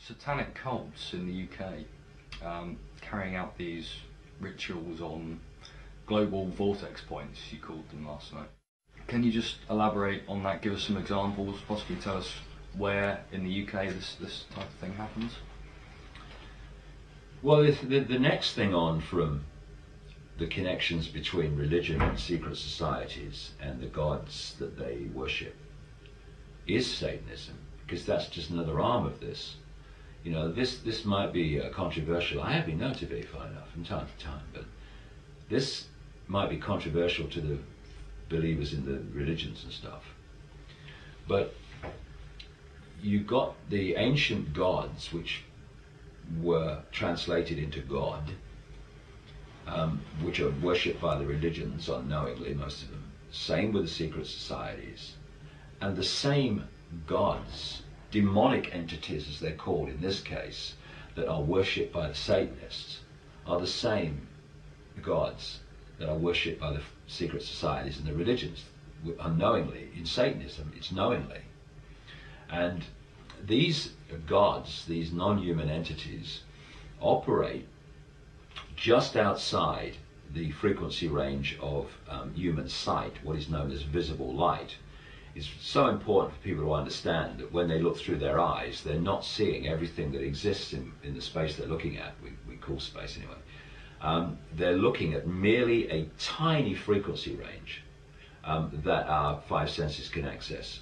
satanic cults in the UK carrying out these rituals on global vortex points, you called them last night. Can you just elaborate on that, give us some examples, possibly tell us where in the UK this type of thing happens? Well, the next thing on from the connections between religion and secret societies and the gods that they worship is Satanism, because that's just another arm of this. You know, this might be controversial. I have been known to be, funny enough, from time to time, but this might be controversial to the believers in the religions and stuff. But you got the ancient gods, which were translated into God, which are worshipped by the religions unknowingly, most of them. Same with the secret societies. And the same gods, demonic entities as they're called in this case, that are worshipped by the Satanists, are the same gods that are worshipped by the secret societies and the religions unknowingly. In Satanism, it's knowingly. And these gods, these non-human entities, operate just outside the frequency range of human sight, what is known as visible light. It's so important for people to understand that when they look through their eyes, they're not seeing everything that exists in the space they're looking at, we call space anyway. They're looking at merely a tiny frequency range that our five senses can access.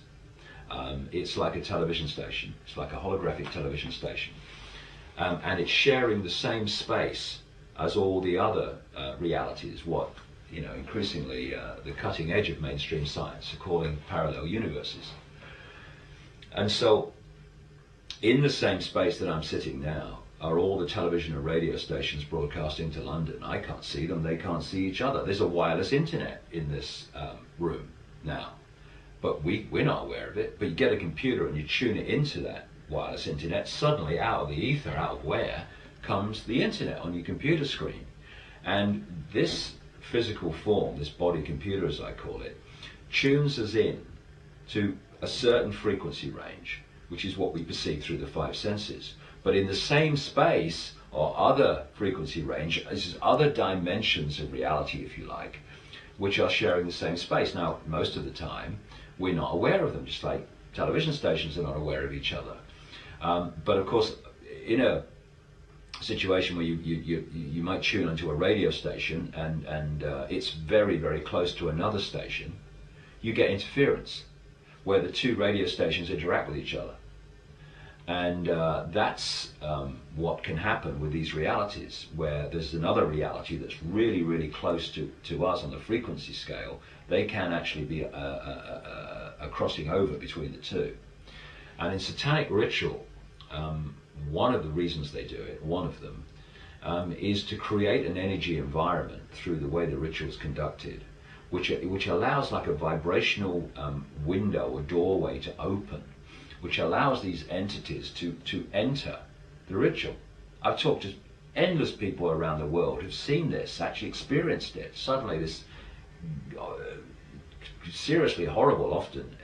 It's like a television station, it's like a holographic television station. And it's sharing the same space as all the other realities, what, you know, increasingly the cutting edge of mainstream science are calling parallel universes. And so, in the same space that I'm sitting now, are all the television and radio stations broadcasting to London. I can't see them, they can't see each other. There's a wireless internet in this room now, but we're not aware of it. But you get a computer and you tune it into that wireless internet, suddenly out of the ether, out of where, comes the internet on your computer screen. And this physical form, this body computer as I call it, tunes us in to a certain frequency range, which is what we perceive through the five senses. But in the same space, or other frequency range, this is other dimensions of reality, if you like, which are sharing the same space. Now, most of the time, we're not aware of them, just like television stations are not aware of each other. But of course, in a situation where you might tune into a radio station and it's very, very close to another station, you get interference where the two radio stations interact with each other. And that's what can happen with these realities, where there's another reality that's really, really close to us on the frequency scale. They can actually be a crossing over between the two. And in satanic ritual, one of the reasons they do it, one of them, is to create an energy environment through the way the ritual is conducted, which allows like a vibrational window or doorway to open, which allows these entities to enter the ritual. I've talked to endless people around the world who've seen this, actually experienced it. Suddenly this seriously horrible, often,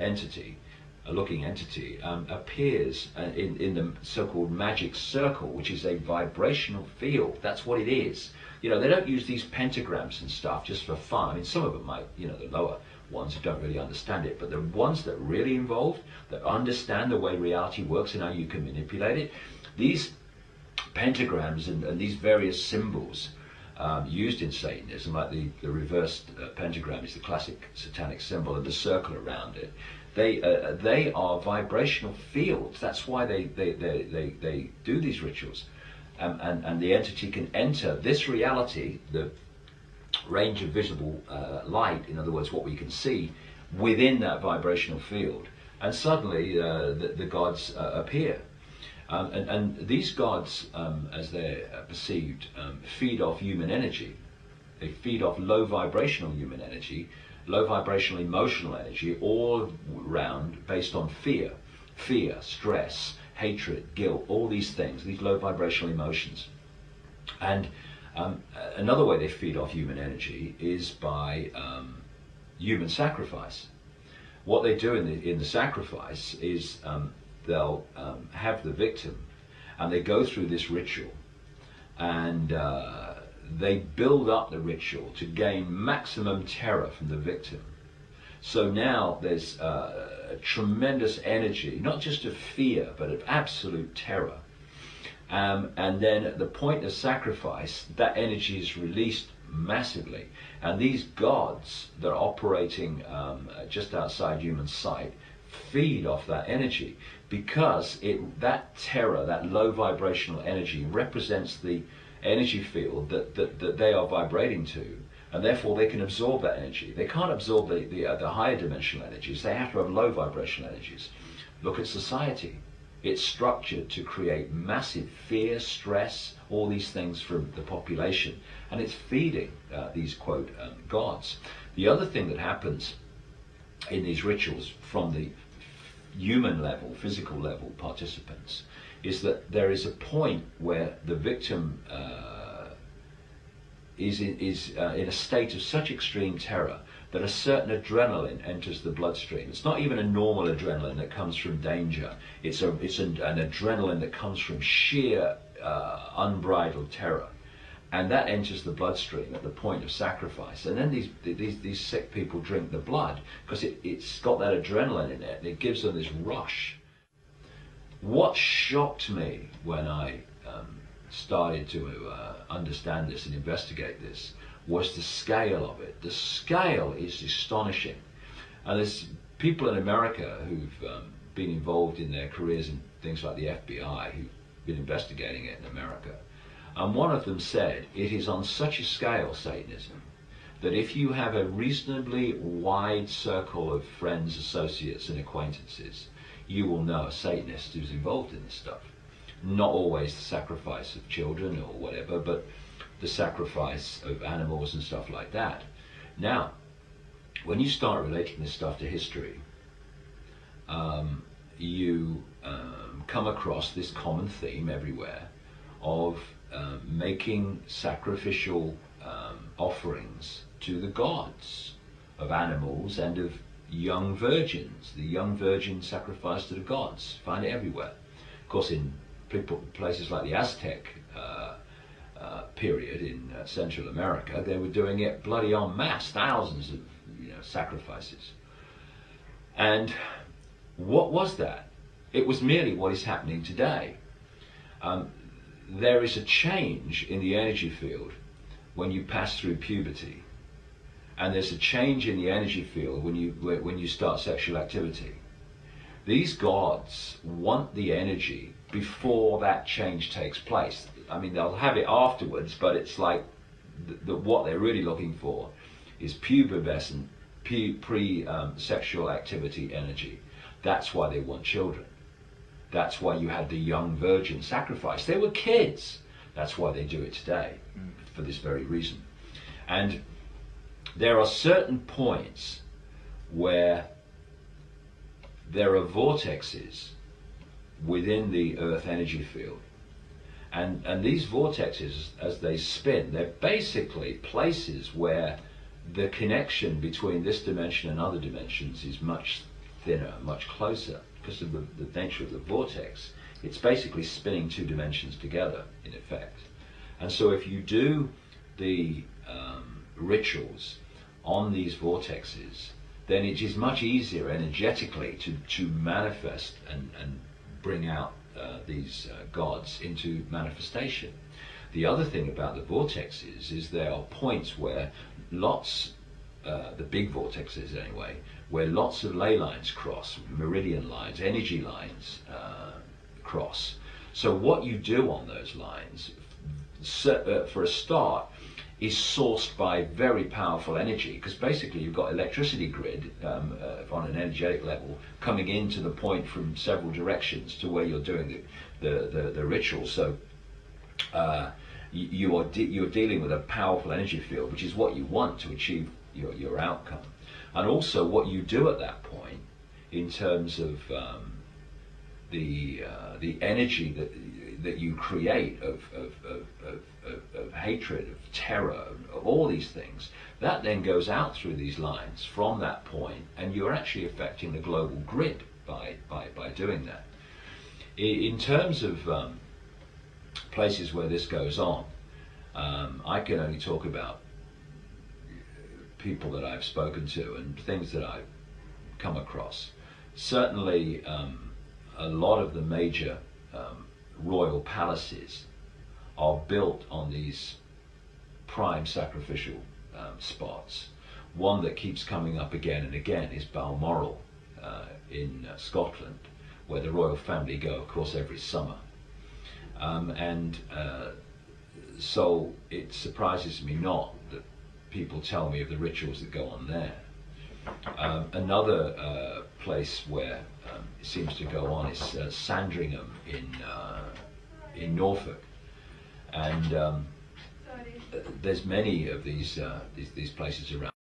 looking entity appears in the so-called magic circle, which is a vibrational field. That's what it is. You know, they don't use these pentagrams and stuff just for fun. I mean, some of them might, you know, the lower ones who don't really understand it, but the ones that are really involved, that understand the way reality works and how you can manipulate it, these pentagrams and these various symbols used in Satanism, like the reversed pentagram is the classic satanic symbol, and the circle around it, they are vibrational fields. That's why they do these rituals, and the entity can enter this reality, the range of visible light, in other words what we can see, within that vibrational field, and suddenly the gods appear. And these gods, as they're perceived, feed off human energy. They feed off low vibrational human energy, low vibrational emotional energy, all round based on fear, stress, hatred, guilt, all these things, these low vibrational emotions. And another way they feed off human energy is by human sacrifice. What they do in the sacrifice is they'll have the victim and they go through this ritual, and they build up the ritual to gain maximum terror from the victim. So now there's a tremendous energy, not just of fear, but of absolute terror. And then at the point of sacrifice, that energy is released massively. And these gods that are operating just outside human sight feed off that energy, because that terror, that low vibrational energy, represents the energy field that they are vibrating to, and therefore they can absorb that energy. They can't absorb the higher dimensional energies. They have to have low vibrational energies. Look at society. It's structured to create massive fear, stress, all these things from the population, and it's feeding these, quote, gods. The other thing that happens in these rituals from the human level, physical level participants, is that there is a point where the victim is in a state of such extreme terror that a certain adrenaline enters the bloodstream. It's not even a normal adrenaline that comes from danger. It's an adrenaline that comes from sheer unbridled terror, and that enters the bloodstream at the point of sacrifice. And then these sick people drink the blood because it's got that adrenaline in it, and it gives them this rush. What shocked me when I started to understand this and investigate this was the scale of it. The scale is astonishing. And there's people in America who've been involved in their careers in things like the FBI who've been investigating it in America. And one of them said, it is on such a scale, Satanism, that if you have a reasonably wide circle of friends, associates and acquaintances, you will know a Satanist who's involved in this stuff. Not always the sacrifice of children or whatever, but the sacrifice of animals and stuff like that. Now, when you start relating this stuff to history, you come across this common theme everywhere of making sacrificial offerings to the gods of animals and of young virgins. The young virgin sacrificed to the gods. Find it everywhere. Of course, in places like the Aztec period in Central America, they were doing it bloody en masse, thousands of sacrifices. And what was that? It was merely what is happening today. There is a change in the energy field when you pass through puberty, and there's a change in the energy field when you start sexual activity. These gods want the energy before that change takes place. I mean, they'll have it afterwards, but it's like what they're really looking for is pubescent, pre-sexual activity energy. That's why they want children. That's why you had the young virgin sacrifice. They were kids. That's why they do it today, for this very reason. And there are certain points where there are vortexes within the Earth energy field. And these vortexes, as they spin, they're basically places where the connection between this dimension and other dimensions is much thinner, much closer, because of the nature of the vortex. It's basically spinning two dimensions together, in effect. And so if you do the rituals on these vortexes, then it is much easier energetically to manifest and bring out these gods into manifestation. The other thing about the vortexes is there are points where lots, the big vortexes anyway, where lots of ley lines cross, meridian lines, energy lines cross. So what you do on those lines, for a start, is sourced by very powerful energy, because basically you've got electricity grid on an energetic level coming into the point from several directions to where you're doing the ritual. So you're dealing with a powerful energy field, which is what you want to achieve your outcome. And also what you do at that point in terms of the energy that you create of hatred, of terror, of all these things, that then goes out through these lines from that point, and you're actually affecting the global grid by doing that. In terms of places where this goes on. I can only talk about people that I've spoken to and things that I've come across. Certainly, a lot of the major royal palaces are built on these prime sacrificial spots. One that keeps coming up again and again is Balmoral in Scotland, where the royal family go, of course, every summer. So it surprises me not that people tell me of the rituals that go on there. Another place where it seems to go on is Sandringham in Norfolk, and there's many of these places around.